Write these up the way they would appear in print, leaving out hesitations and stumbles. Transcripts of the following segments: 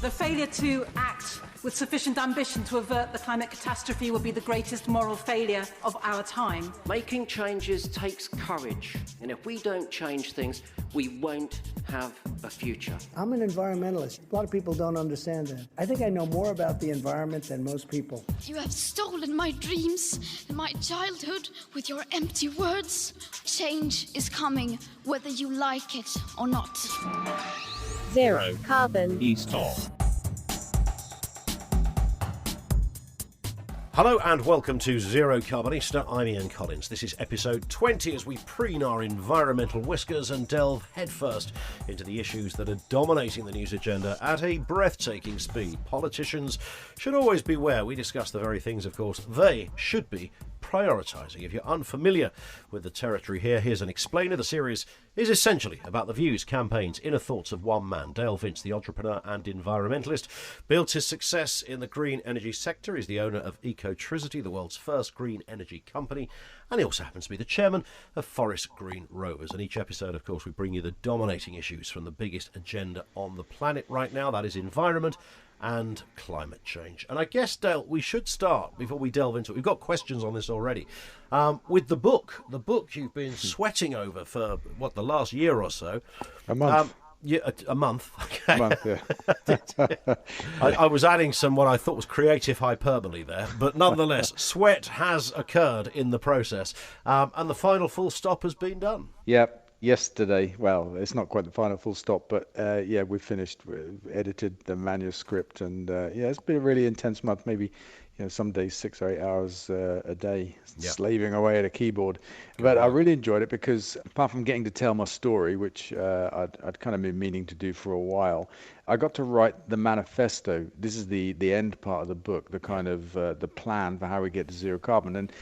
The failure to act with sufficient ambition to avert the climate catastrophe will be the greatest moral failure of our time. Making changes takes courage, and if we don't change things, we won't have a future. I'm an environmentalist. A lot of people don't understand that. I think I know more about the environment than most people. You have stolen my dreams and my childhood with your empty words. Change is coming, whether you like it or not. Zero carbon. East off. Hello and welcome to Zero Carbonista. I'm Ian Collins. This is episode 20 as we preen our environmental whiskers and delve headfirst into the issues that are dominating the news agenda at a breathtaking speed. Politicians should always beware. We discuss the very things, of course, they should be prioritising. If you're unfamiliar with the territory here, here's an explainer. The series is essentially about the views, campaigns, inner thoughts of one man. Dale Vince, the entrepreneur and environmentalist, built his success in the green energy sector. He's the owner of Ecotricity, the world's first green energy company, and he also happens to be the chairman of Forest Green Rovers. And each episode, of course, we bring you the dominating issues from the biggest agenda on the planet right now, that is environment and climate change. And I guess, Dale, we should start, before we delve into it, we've got questions on this already, with the book you've been sweating over for, the last year or so. A month. A month. Okay. A month, yeah. I was adding some what I thought was creative hyperbole there, but nonetheless, sweat has occurred in the process, and the final full stop has been done. Yep. Yesterday, well, it's not quite the final full stop, but we finished, edited the manuscript, and it's been a really intense month. Maybe, some days 6 or 8 hours a day, slaving away at a keyboard. But I really enjoyed it because, apart from getting to tell my story, which I'd kind of been meaning to do for a while, I got to write the manifesto. This is the end part of the book, the kind of the plan for how we get to zero carbon. And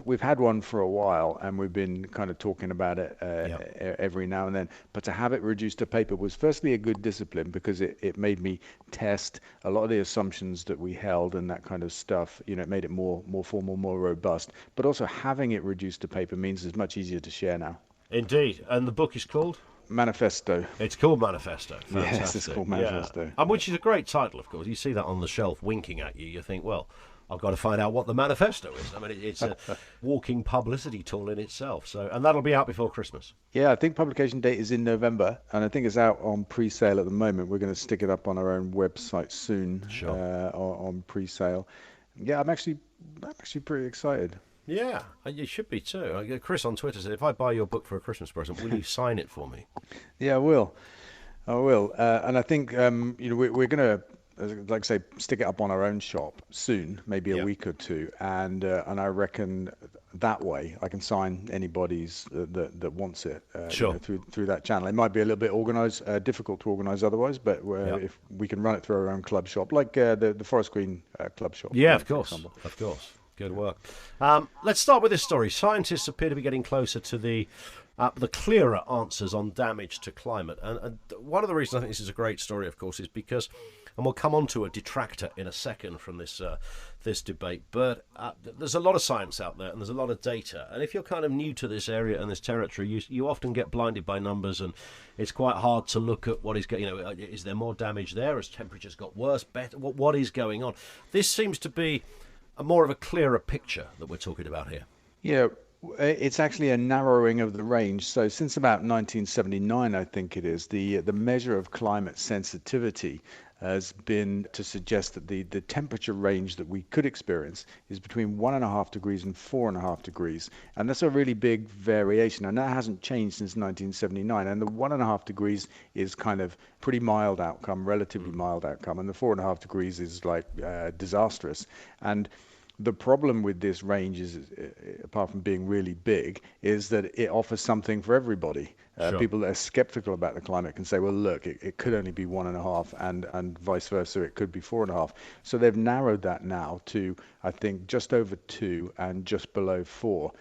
we've had one for a while, and we've been kind of talking about it every now and then. But to have it reduced to paper was firstly a good discipline because it made me test a lot of the assumptions that we held and that kind of stuff. It made it more formal, more robust. But also having it reduced to paper means it's much easier to share now. Indeed. And the book is called? Manifesto. It's called Manifesto. Fantastic. Yes, it's called Manifesto. Yeah. And which is a great title, of course. You see that on the shelf winking at you. You think, well, I've got to find out what the manifesto is. I mean, it's a walking publicity tool in itself. So, and that'll be out before Christmas. Yeah, I think publication date is in November, and I think it's out on pre-sale at the moment. We're going to stick it up on our own website soon. Sure. On pre-sale. Yeah, I'm actually pretty excited. Yeah, you should be too. Chris on Twitter said, if I buy your book for a Christmas present, will you sign it for me? Yeah, I will. And I think, we're going to, like I say, stick it up on our own shop soon, maybe a week or two. And I reckon that way I can sign anybody's that wants it through that channel. It might be a little bit difficult to organise otherwise, but if we can run it through our own club shop, like the Forest Green club shop. Yeah, of course. Good work. Let's start with this story. Scientists appear to be getting closer to the clearer answers on damage to climate. And one of the reasons I think this is a great story, of course, is because, and we'll come on to a detractor in a second from this debate, but there's a lot of science out there and there's a lot of data. And if you're kind of new to this area and this territory, you often get blinded by numbers, and it's quite hard to look at what is going. Is there more damage there? Has temperatures got worse, better? What is going on? This seems to be more of a clearer picture that we're talking about here. Yeah, it's actually a narrowing of the range. So since about 1979, I think it is, the measure of climate sensitivity has been to suggest that the temperature range that we could experience is between 1.5 degrees and 4.5 degrees. And that's a really big variation. And that hasn't changed since 1979. And the 1.5 degrees is kind of pretty mild outcome, relatively mild outcome. And the 4.5 degrees is like disastrous. And the problem with this range is, apart from being really big, is that it offers something for everybody. Sure. People that are skeptical about the climate can say, well, look, it could only be 1.5, and vice versa, it could be 4.5. So they've narrowed that now to, I think, just over 2 and just below 4.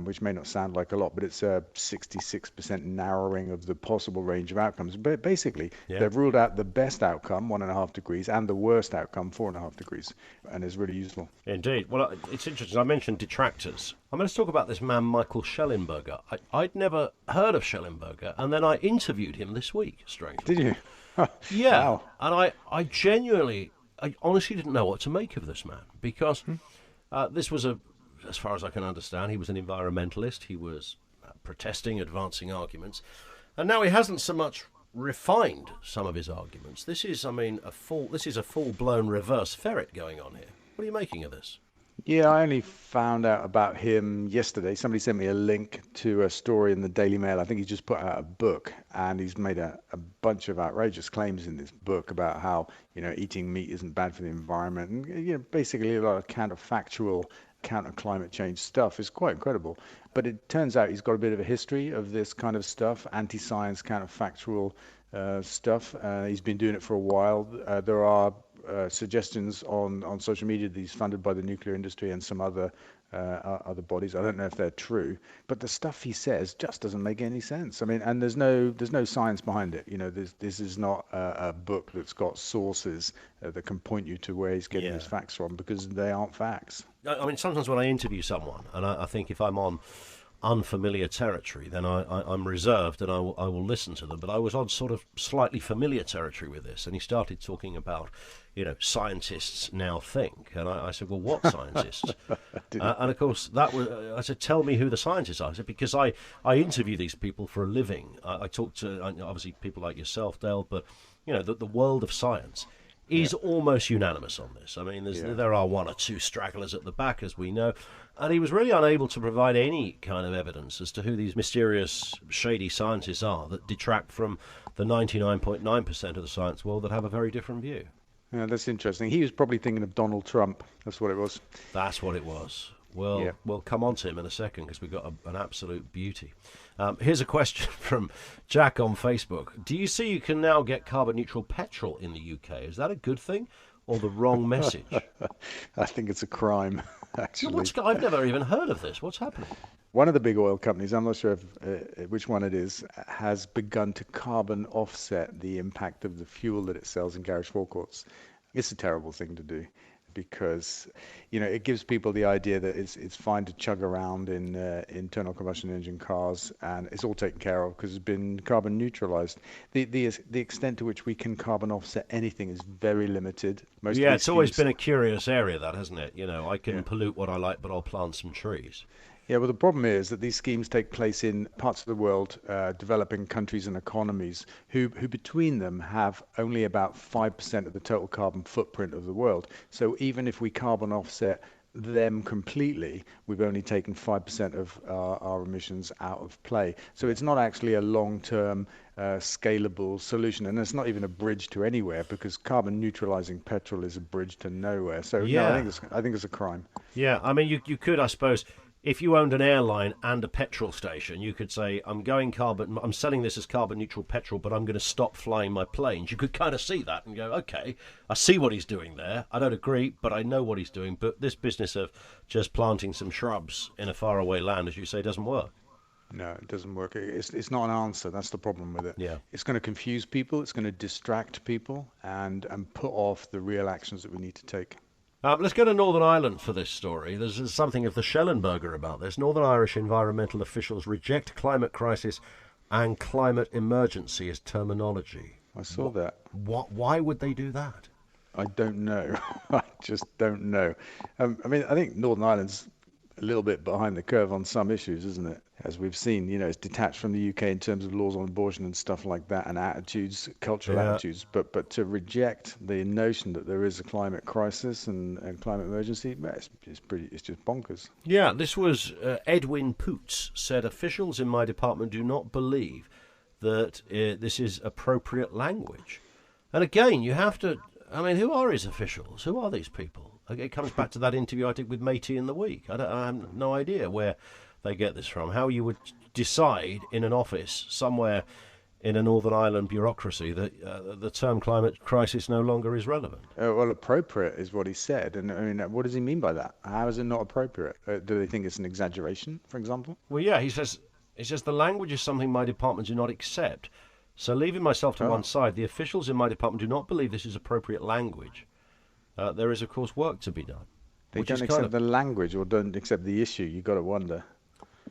Which may not sound like a lot, but it's a 66% narrowing of the possible range of outcomes. But basically, they've ruled out the best outcome, 1.5 degrees, and the worst outcome, 4.5 degrees, and it's really useful. Indeed. Well, it's interesting. I mentioned detractors. I'm going to talk about this man, Michael Shellenberger. I'd never heard of Shellenberger, and then I interviewed him this week, strangely. Did you? Yeah, Wow. and I honestly didn't know what to make of this man, because this was as far as I can understand, he was an environmentalist. He was protesting, advancing arguments, and now he hasn't so much refined some of his arguments. This is, a full-blown reverse ferret going on here. What are you making of this? Yeah, I only found out about him yesterday. Somebody sent me a link to a story in the Daily Mail. I think he's just put out a book, and he's made a bunch of outrageous claims in this book about how, eating meat isn't bad for the environment. And, basically a lot of counterfactual, counter-climate change stuff. Is quite incredible. But it turns out he's got a bit of a history of this kind of stuff, anti-science, counterfactual stuff. He's been doing it for a while. There are suggestions on social media that he's funded by the nuclear industry and some other bodies. I don't know if they're true, but the stuff he says just doesn't make any sense. I mean, and there's no science behind it. This is not a book that's got sources that can point you to where he's getting his facts from, because they aren't facts. I mean, sometimes when I interview someone, and I think if I'm on unfamiliar territory, then I'm reserved and I will listen to them. But I was on sort of slightly familiar territory with this, and he started talking about, scientists now think, and I said, well, what scientists? And of course, I said, tell me who the scientists are. I said, because I interview these people for a living. I talk to obviously people like yourself, Dale, but the world of science is almost unanimous on this. I mean, there are one or two stragglers at the back, as we know, and he was really unable to provide any kind of evidence as to who these mysterious, shady scientists are that detract from the 99.9% of the science world that have a very different view. Yeah, that's interesting. He was probably thinking of Donald Trump. That's what it was. That's what it was. Well, we'll come on to him in a second, because we've got an absolute beauty. Here's a question from Jack on Facebook. Do you see you can now get carbon-neutral petrol in the UK? Is that a good thing or the wrong message? I think it's a crime, actually. I've never even heard of this. What's happening? One of the big oil companies, I'm not sure which one it is, has begun to carbon offset the impact of the fuel that it sells in garage forecourts. It's a terrible thing to do, because it gives people the idea that it's fine to chug around in internal combustion engine cars, and it's all taken care of because it's been carbon neutralized. The extent to which we can carbon offset anything is very limited. It's always been a curious area, that, hasn't it? I can pollute what I like, but I'll plant some trees. Yeah, well, the problem is that these schemes take place in parts of the world, developing countries and economies, who between them have only about 5% of the total carbon footprint of the world. So even if we carbon offset them completely, we've only taken 5% of our emissions out of play. So it's not actually a long-term scalable solution, and it's not even a bridge to anywhere, because carbon neutralizing petrol is a bridge to nowhere. So no, I think it's a crime. Yeah, I mean, you could, I suppose, if you owned an airline and a petrol station, you could say, I'm selling this as carbon neutral petrol, but I'm going to stop flying my planes. You could kind of see that and go, okay, I see what he's doing there. I don't agree, but I know what he's doing. But this business of just planting some shrubs in a faraway land, as you say, doesn't work. No, it doesn't work. It's not an answer. That's the problem with it. Yeah. It's going to confuse people. It's going to distract people and put off the real actions that we need to take. Let's go to Northern Ireland for this story. There's something of the Shellenberger about this. Northern Irish environmental officials reject climate crisis and climate emergency as terminology. I saw that. Why would they do that? I don't know. I just don't know. I think Northern Ireland's a little bit behind the curve on some issues, isn't it? As we've seen, it's detached from the UK in terms of laws on abortion and stuff like that, and attitudes, cultural attitudes. But to reject the notion that there is a climate crisis and climate emergency, it's just bonkers. Yeah, this was Edwin Poots said, officials in my department do not believe that this is appropriate language. And again, you have to, who are his officials? Who are these people? It comes back to that interview I did with Matey in the week. I have no idea where they get this from. How you would decide in an office somewhere in a Northern Ireland bureaucracy that the term climate crisis no longer is relevant. Well, appropriate is what he said. And what does he mean by that? How is it not appropriate? Do they think it's an exaggeration, for example? Well, yeah, he says the language is something my department do not accept. So leaving myself to one side, the officials in my department do not believe this is appropriate language. There is, of course, work to be done. They don't accept the language or don't accept the issue. You've got to wonder.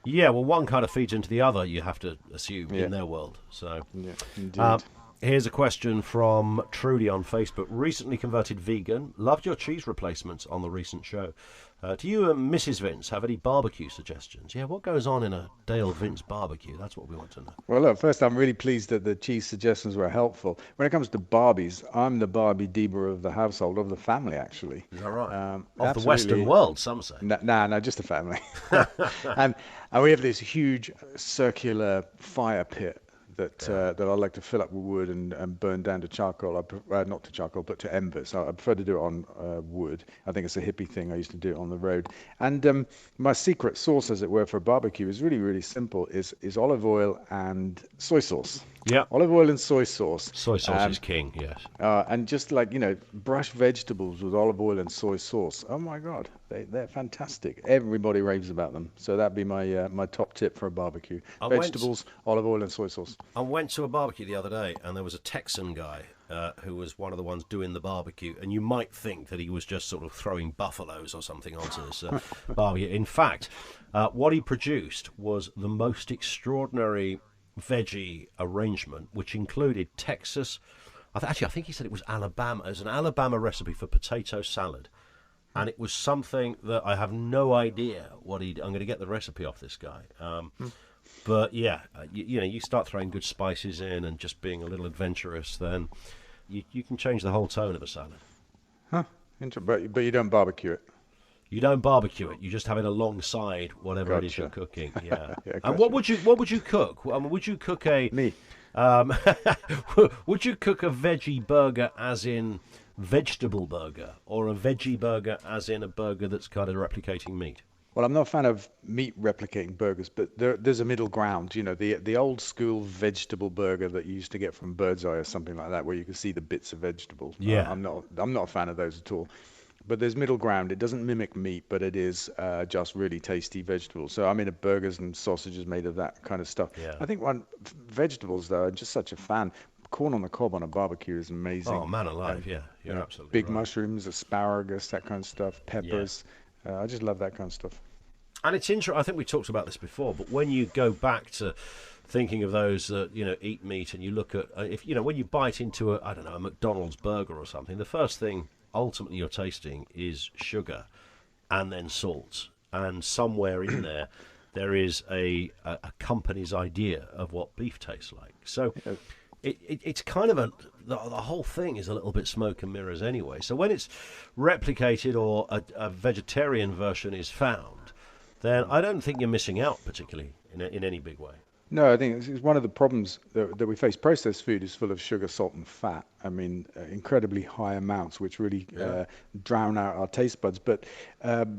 Yeah, well, one kind of feeds into the other, you have to assume, in their world. So, yeah, indeed. Here's a question from Trudy on Facebook. Recently converted vegan. Loved your cheese replacements on the recent show. Do you and Mrs. Vince have any barbecue suggestions? Yeah, what goes on in a Dale Vince barbecue? That's what we want to know. Well, look, first, I'm really pleased that the cheese suggestions were helpful. When it comes to Barbies, I'm the Barbie Dieber of the household, of the family, actually. Is that right? Of Absolutely. the Western world, some say. No, just the family. and we have this huge circular fire pit that I like to fill up with wood and burn down to charcoal. Not to charcoal, but to embers. I prefer to do it on wood. I think it's a hippie thing. I used to do it on the road. And my secret sauce, as it were, for a barbecue is really, really simple. Is olive oil and soy sauce. Yeah. Olive oil and soy sauce. Soy sauce is king, yes. And just like, brush vegetables with olive oil and soy sauce. Oh, my God. They're fantastic. Everybody raves about them. So that'd be my top tip for a barbecue. Vegetables, olive oil and soy sauce. I went to a barbecue the other day, and there was a Texan guy who was one of the ones doing the barbecue. And you might think that he was just sort of throwing buffaloes or something onto this barbecue. In fact, what he produced was the most extraordinary veggie arrangement, which included Texas. I think he said it was Alabama. It was an Alabama recipe for potato salad, and it was something that I have no idea what I'm going to get the recipe off this guy. But yeah, you start throwing good spices in and just being a little adventurous, then you can change the whole tone of a salad. Huh? But you don't barbecue it. You don't barbecue it. You just have it alongside whatever Gotcha. it is you're cooking. Yeah. Yeah, And what would you cook? Would you cook a Me. Would you cook a veggie burger as in vegetable burger, or a veggie burger as in a burger that's kind of replicating meat? Well, I'm not a fan of meat replicating burgers, but there's a middle ground. The old school vegetable burger that you used to get from Bird's Eye or something like that, where you can see the bits of vegetable. Yeah. I'm not a fan of those at all. But there's middle ground. It doesn't mimic meat, but it is just really tasty vegetables. So I'm into burgers and sausages made of that kind of stuff. Yeah. I think vegetables, though, I'm just such a fan. Corn on the cob on a barbecue is amazing. Oh, man alive, yeah. You're absolutely Big right. mushrooms, asparagus, that kind of stuff, peppers. I just love that kind of stuff. And it's interesting. I think we talked about this before, but when you go back to thinking of those that eat meat, and you look at when you bite into a McDonald's burger or something, the first thing ultimately you're tasting is sugar and then salt, and somewhere in there is a company's idea of what beef tastes like. So it's kind of the whole thing is a little bit smoke and mirrors anyway. So when it's replicated or a vegetarian version is found, then I don't think you're missing out particularly in any big way. No, I think it's one of the problems that we face. Processed food is full of sugar, salt, and fat. I mean, incredibly high amounts, which really drown out our taste buds. But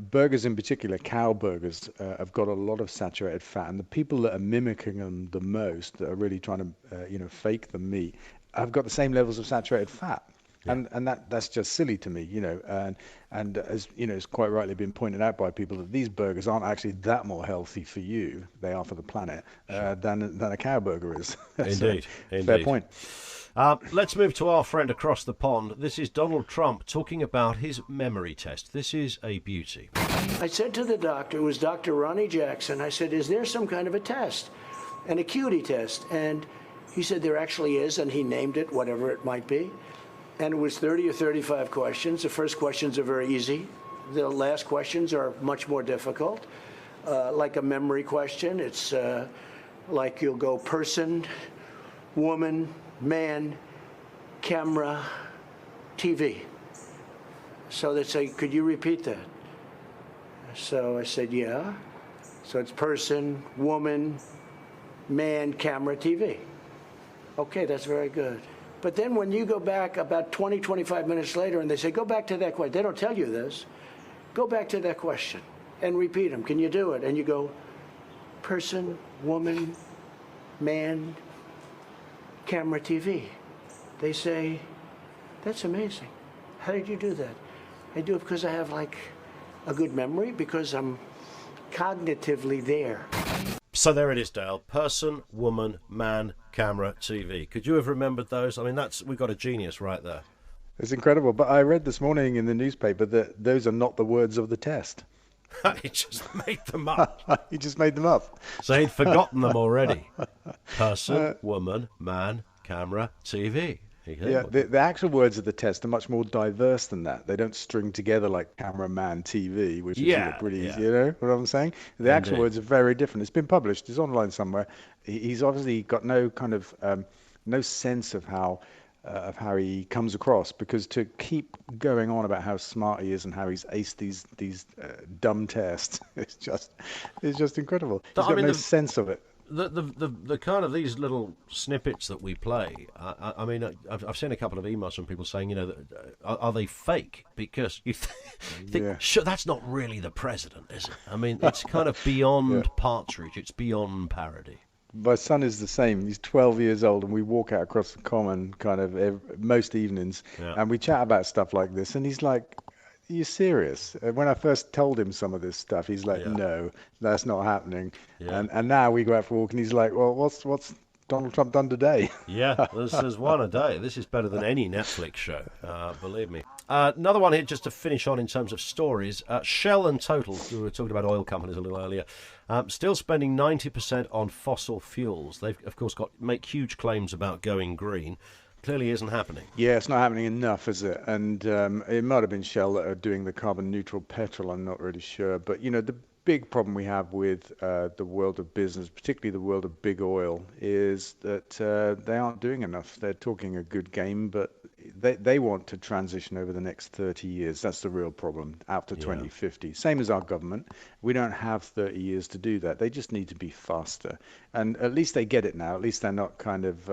burgers in particular, cow burgers, have got a lot of saturated fat. And the people that are mimicking them the most, that are really trying to, fake the meat, have got the same levels of saturated fat. Yeah. And that's just silly to me, and as it's quite rightly been pointed out by people that these burgers aren't actually that more healthy for you, they are for the planet, than a cow burger is. Indeed. Fair point. Let's move to our friend across the pond. This is Donald Trump talking about his memory test. This is a beauty. I said to the doctor, it was Dr. Ronnie Jackson, I said, is there some kind of a test, an acuity test? And he said there actually is, and he named it, whatever it might be. And it was 30 or 35 questions. The first questions are very easy. The last questions are much more difficult. Like a memory question, it's like you'll go person, woman, man, camera, TV. So they say, could you repeat that? So I said, yeah. So it's person, woman, man, camera, TV. Okay, that's very good. But then when you go back about 20, 25 minutes later and they say, go back to that question. They don't tell you this. Go back to that question and repeat them. Can you do it? And you go, person, woman, man, camera, TV. They say, that's amazing. How did you do that? I do it because I have like a good memory, because I'm cognitively there. So there it is, Dale. Person, woman, man, camera, TV. Could you have remembered those? I mean, we've got a genius right there. It's incredible. But I read this morning in the newspaper that those are not the words of the test. He just made them up. He just made them up. So he'd forgotten them already. Person, woman, man, camera, TV. Yeah, the actual words of the test are much more diverse than that. They don't string together like cameraman, TV, which is pretty easy, you know what I'm saying? The actual words are very different. It's been published. It's online somewhere. He's obviously got no kind of no sense of how he comes across, because to keep going on about how smart he is and how he's aced these dumb tests, it's just incredible. He's got no sense of it. The kind of these little snippets that we play, I mean, I've seen a couple of emails from people saying, you know, are they fake? Because you think, sure, that's not really the president, is it? I mean, it's kind of beyond Partridge. It's beyond parody. My son is the same. He's 12 years old, and we walk out across the common kind of most evenings, and we chat about stuff like this, and he's like, are you serious? When I first told him some of this stuff, he's like, no, that's not happening. And now we go out for a walk, and he's like, well, what's Donald Trump done today? Yeah, there's one a day. This is better than any Netflix show, believe me. Another one here, just to finish on in terms of stories. Shell and Total, we were talking about oil companies a little earlier, still spending 90% on fossil fuels. They've, of course, make huge claims about going green. Clearly isn't happening. Yeah, it's not happening enough, is it? And it might have been Shell that are doing the carbon neutral petrol, I'm not really sure. But, you know, the big problem we have with the world of business, particularly the world of big oil, is that they aren't doing enough. They're talking a good game, but they want to transition over the next 30 years. That's the real problem, out to 2050. Same as our government. We don't have 30 years to do that. They just need to be faster. And at least they get it now. At least they're not kind of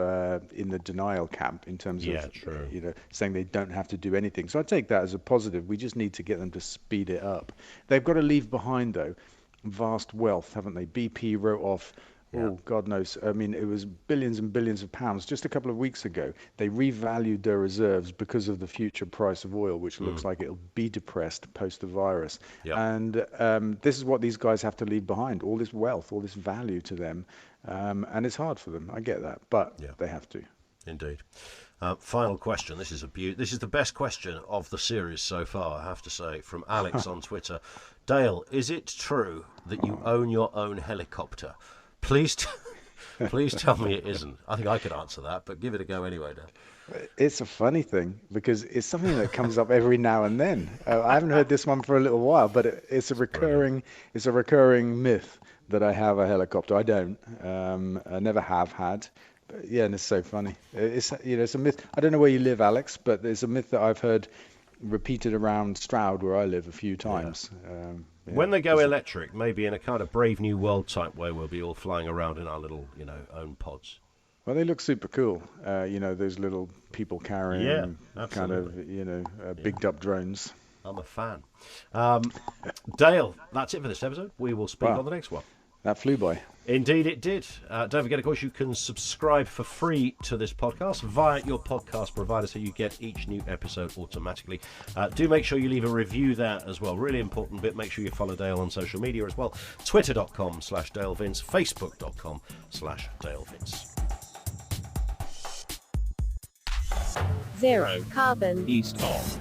in the denial camp in terms of you know, saying they don't have to do anything. So I take that as a positive. We just need to get them to speed it up. They've got to leave behind, though, vast wealth, haven't they? BP wrote off, oh, God knows. I mean, it was billions and billions of pounds. Just a couple of weeks ago, they revalued their reserves because of the future price of oil, which looks like it'll be depressed post the virus. And this is what these guys have to leave behind, all this wealth, all this value to them. And it's hard for them. I get that, but they have to. Indeed. Final question. This is This is the best question of the series so far, I have to say, from Alex on Twitter. Dale, is it true that you own your own helicopter? Please tell me it isn't. I think I could answer that, but give it a go anyway, Dale. It's a funny thing, because it's something that comes up every now and then. I haven't heard this one for a little while, but it's a recurring myth that I have a helicopter. I don't. I never have had. But yeah, and it's so funny. It's a myth. I don't know where you live, Alex, but there's a myth that I've heard repeated around Stroud, where I live, a few times. When they go electric, maybe in a kind of Brave New World type way, we'll be all flying around in our little, own pods. Well, they look super cool. Those little people carrying kind of, bigged up drones. I'm a fan. Dale, that's it for this episode. We will speak on the next one. That flew by. Indeed it did. Don't forget, of course, you can subscribe for free to this podcast via your podcast provider, so you get each new episode automatically. Do make sure you leave a review there as well. Really important bit. Make sure you follow Dale on social media as well. Twitter.com/DaleVince, Facebook.com/DaleVince. Zero carbon east of